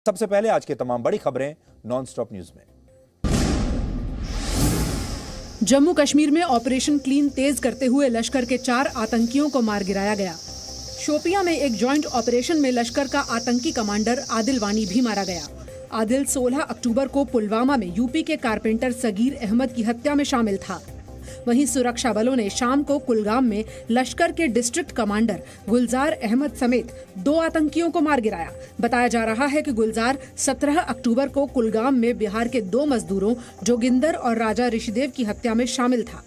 सबसे पहले आज की तमाम बड़ी खबरें नॉन स्टॉप न्यूज में। जम्मू कश्मीर में ऑपरेशन क्लीन तेज करते हुए लश्कर के 4 आतंकियों को मार गिराया गया। शोपियां में एक जॉइंट ऑपरेशन में लश्कर का आतंकी कमांडर आदिल वानी भी मारा गया। आदिल 16 अक्टूबर को पुलवामा में यूपी के कारपेंटर सगीर अहमद की हत्या में शामिल था। वहीं सुरक्षा बलों ने शाम को कुलगाम में लश्कर के डिस्ट्रिक्ट कमांडर गुलजार अहमद समेत 2 आतंकियों को मार गिराया। बताया जा रहा है कि गुलजार 17 अक्टूबर को कुलगाम में बिहार के 2 मजदूरों जोगिंदर और राजा ऋषिदेव की हत्या में शामिल था।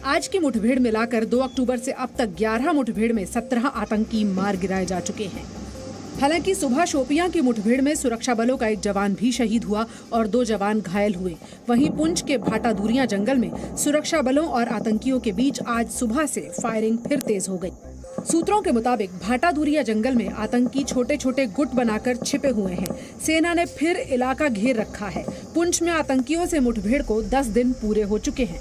आज की मुठभेड़ मिलाकर 2 अक्टूबर से अब तक 11 मुठभेड़ में 17 आतंकी मार गिराए जा चुके हैं। हालांकि सुबह शोपियां की मुठभेड़ में सुरक्षा बलों का एक जवान भी शहीद हुआ और 2 जवान घायल हुए। वहीं पुंछ के भाटा दूरियां जंगल में सुरक्षा बलों और आतंकियों के बीच आज सुबह से फायरिंग फिर तेज हो गई। सूत्रों के मुताबिक भाटा दूरिया जंगल में आतंकी छोटे छोटे गुट बनाकर छिपे हुए हैं। सेना ने फिर इलाका घेर रखा है। पुंछ में आतंकियों से मुठभेड़ को 10 दिन पूरे हो चुके हैं।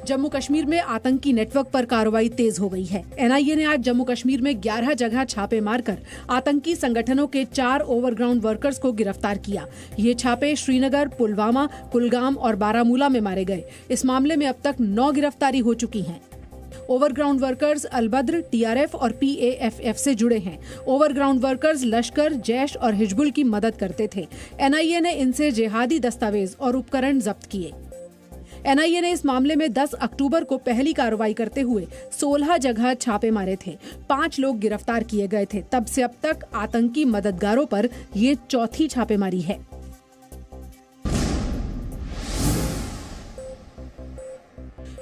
जम्मू कश्मीर में आतंकी नेटवर्क पर कार्रवाई तेज हो गई है। एनआईए ने आज जम्मू कश्मीर में 11 जगह छापे मारकर आतंकी संगठनों के 4 ओवरग्राउंड वर्कर्स को गिरफ्तार किया। ये छापे श्रीनगर, पुलवामा, कुलगाम और बारामूला में मारे गए। इस मामले में अब तक 9 गिरफ्तारी हो चुकी हैं। ओवरग्राउंड वर्कर्स अलबद्र, टीआरएफ और पीएएफएफ से जुड़े हैं। ओवरग्राउंड वर्कर्स लश्कर, जैश और हिजबुल की मदद करते थे। एनआईए ने इनसे जिहादी दस्तावेज और उपकरण जब्त किए। एनआईए ने इस मामले में 10 अक्टूबर को पहली कार्रवाई करते हुए 16 जगह छापे मारे थे। 5 लोग गिरफ्तार किए गए थे। तब से अब तक आतंकी मददगारों पर ये चौथी छापेमारी है।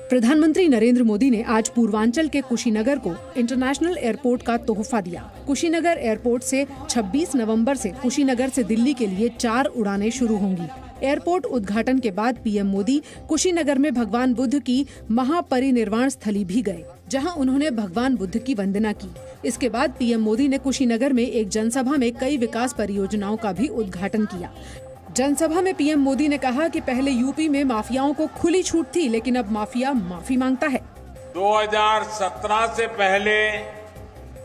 प्रधानमंत्री नरेंद्र मोदी ने आज पूर्वांचल के कुशीनगर को इंटरनेशनल एयरपोर्ट का तोहफा दिया। कुशीनगर एयरपोर्ट से 26 नवंबर से कुशीनगर से दिल्ली के लिए 4 उड़ानें शुरू होंगी। एयरपोर्ट उद्घाटन के बाद पीएम मोदी कुशीनगर में भगवान बुद्ध की महापरिनिर्वाण स्थली भी गए, जहां उन्होंने भगवान बुद्ध की वंदना की। इसके बाद पीएम मोदी ने कुशीनगर में एक जनसभा में कई विकास परियोजनाओं का भी उद्घाटन किया। जनसभा में पीएम मोदी ने कहा कि पहले यूपी में माफियाओं को खुली छूट थी, लेकिन अब माफिया माफी मांगता है। 2017 से पहले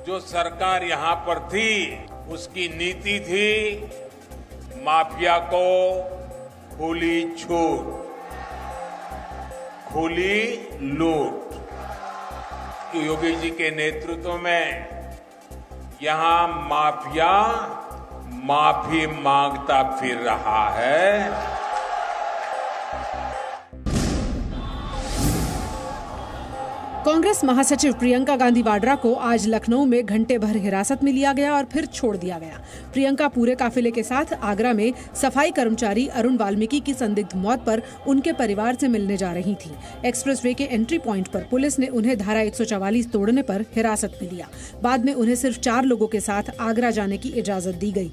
जो सरकार यहाँ पर थी, उसकी नीति थी माफिया को खुली छूट, खुली लूट। योगी जी के नेतृत्व में यहाँ माफिया माफी मांगता फिर रहा है। कांग्रेस महासचिव प्रियंका गांधी वाड्रा को आज लखनऊ में घंटे भर हिरासत में लिया गया और फिर छोड़ दिया गया। प्रियंका पूरे काफिले के साथ आगरा में सफाई कर्मचारी अरुण वाल्मीकि की संदिग्ध मौत पर उनके परिवार से मिलने जा रही थी। एक्सप्रेसवे के एंट्री पॉइंट पर पुलिस ने उन्हें धारा 144 तोड़ने पर हिरासत में लिया। बाद में उन्हें सिर्फ 4 लोगों के साथ आगरा जाने की इजाजत दी गई।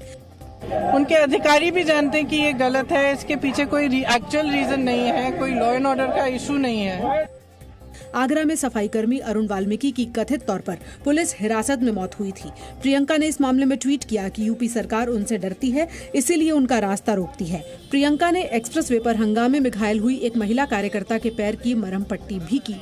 उनके अधिकारी भी जानते हैं कि ये गलत है, इसके पीछे कोई एक्चुअल रीजन नहीं है, कोई लॉ एंड ऑर्डर का इशू नहीं है। आगरा में सफाई कर्मी अरुण वाल्मीकि की कथित तौर पर पुलिस हिरासत में मौत हुई थी। प्रियंका ने इस मामले में ट्वीट किया कि यूपी सरकार उनसे डरती है, इसीलिए उनका रास्ता रोकती है। प्रियंका ने एक्सप्रेसवे पर हंगामे में घायल हुई एक महिला कार्यकर्ता के पैर की मरहम पट्टी भी की।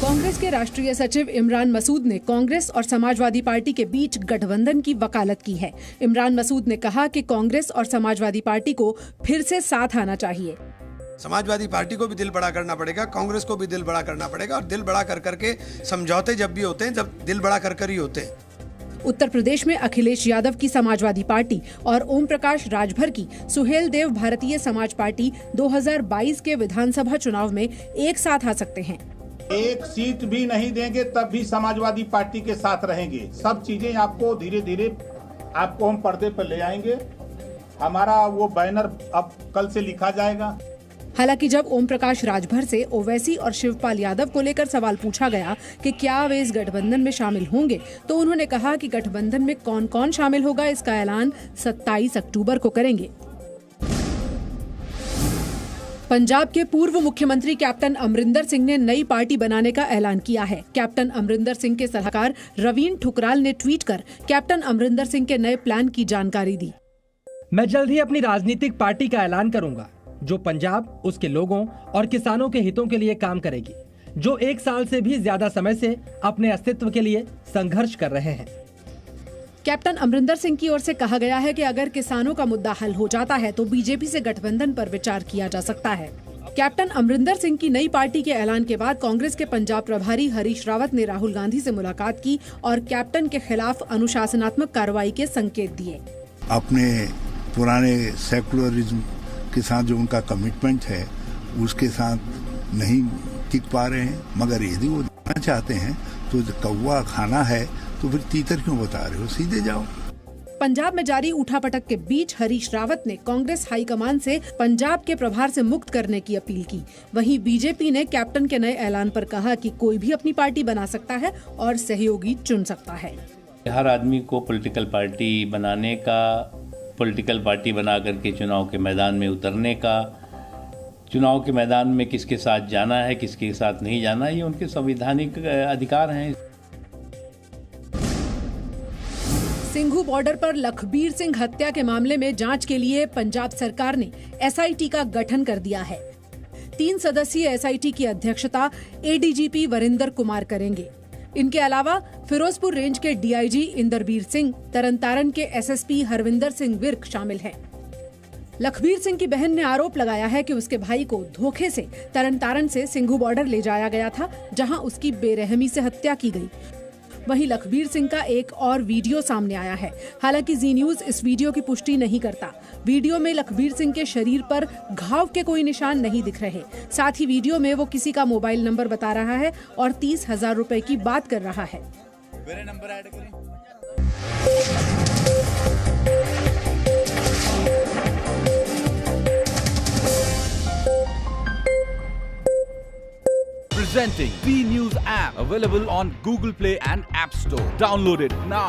कांग्रेस के राष्ट्रीय सचिव इमरान मसूद ने कांग्रेस और समाजवादी पार्टी के बीच गठबंधन की वकालत की है। इमरान मसूद ने कहा कि कांग्रेस और समाजवादी पार्टी को फिर से साथ आना चाहिए। समाजवादी पार्टी को भी दिल बड़ा करना पड़ेगा, कांग्रेस को भी दिल बड़ा करना पड़ेगा, और दिल बड़ा कर करके समझौते जब भी होते हैं, जब दिल बड़ा कर ही होते हैं। उत्तर प्रदेश में अखिलेश यादव की समाजवादी पार्टी और ओम प्रकाश राजभर की सुहेल देव भारतीय समाज पार्टी 2022 के विधानसभा चुनाव में एक साथ आ सकते हैं। एक सीट भी नहीं देंगे तब भी समाजवादी पार्टी के साथ रहेंगे। सब चीजें आपको धीरे धीरे आपको हम पर्दे पर ले आएंगे। हमारा वो बैनर अब कल से लिखा जाएगा। हालांकि जब ओम प्रकाश राजभर से ओवैसी और शिवपाल यादव को लेकर सवाल पूछा गया कि क्या वे इस गठबंधन में शामिल होंगे, तो उन्होंने कहा कि गठबंधन में कौन कौन शामिल होगा इसका ऐलान 27 अक्टूबर को करेंगे। पंजाब के पूर्व मुख्यमंत्री कैप्टन अमरिंदर सिंह ने नई पार्टी बनाने का ऐलान किया है। कैप्टन अमरिंदर सिंह के सलाहकार रवीन ठुकराल ने ट्वीट कर कैप्टन अमरिंदर सिंह के नए प्लान की जानकारी दी। मैं जल्द ही अपनी राजनीतिक पार्टी का ऐलान करूंगा जो पंजाब, उसके लोगों और किसानों के हितों के लिए काम करेगी। जो 1 साल से भी ज्यादा समय से अपने अस्तित्व के लिए संघर्ष कर रहे हैं। कैप्टन अमरिंदर सिंह की ओर से कहा गया है कि अगर किसानों का मुद्दा हल हो जाता है तो बीजेपी से गठबंधन पर विचार किया जा सकता है। कैप्टन अमरिंदर सिंह की नई पार्टी के ऐलान के बाद कांग्रेस के पंजाब प्रभारी हरीश रावत ने राहुल गांधी से मुलाकात की और कैप्टन के खिलाफ अनुशासनात्मक कार्रवाई के संकेत दिए। अपने पुराने सेकुलरिज्म के साथ जो उनका कमिटमेंट है उसके साथ नहीं टिक पा रहे हैं, मगर यदि वो जाना चाहते हैं तो कौवा खाना है तो फिर तीतर क्यों बता रहे हो, सीधे जाओ। पंजाब में जारी उठापटक के बीच हरीश रावत ने कांग्रेस हाईकमान से पंजाब के प्रभार से मुक्त करने की अपील की। वहीं बीजेपी ने कैप्टन के नए ऐलान पर कहा कि कोई भी अपनी पार्टी बना सकता है और सहयोगी चुन सकता है। हर आदमी को पॉलिटिकल पार्टी बनाने का, पॉलिटिकल पार्टी बना करके चुनाव के मैदान में उतरने का, चुनाव के मैदान में किसके साथ जाना है किसके साथ नहीं जाना, ये उनके संवैधानिक अधिकार हैं। सिंघू बॉर्डर पर लखबीर सिंह हत्या के मामले में जांच के लिए पंजाब सरकार ने एसआईटी का गठन कर दिया है। 3 सदस्यीय एसआईटी की अध्यक्षता एडीजीपी वरिंदर कुमार करेंगे। इनके अलावा फिरोजपुर रेंज के डीआईजी इंदरबीर सिंह, तरनतारन के एसएसपी हरविंदर सिंह विर्क शामिल हैं। लखबीर सिंह की बहन ने आरोप लगाया है कि उसके भाई को धोखे से तरनतारन से सिंघू बॉर्डर ले जाया गया था, जहां उसकी बेरहमी से हत्या की गई। वहीं लखबीर सिंह का एक और वीडियो सामने आया है। हालांकि जी न्यूज इस वीडियो की पुष्टि नहीं करता। वीडियो में लखबीर सिंह के शरीर पर घाव के कोई निशान नहीं दिख रहे। साथ ही वीडियो में वो किसी का मोबाइल नंबर बता रहा है और 30,000 रुपए की बात कर रहा है। मेरे नंबर ऐड करें। Presenting B News app, available on Google Play and App Store. Download it now.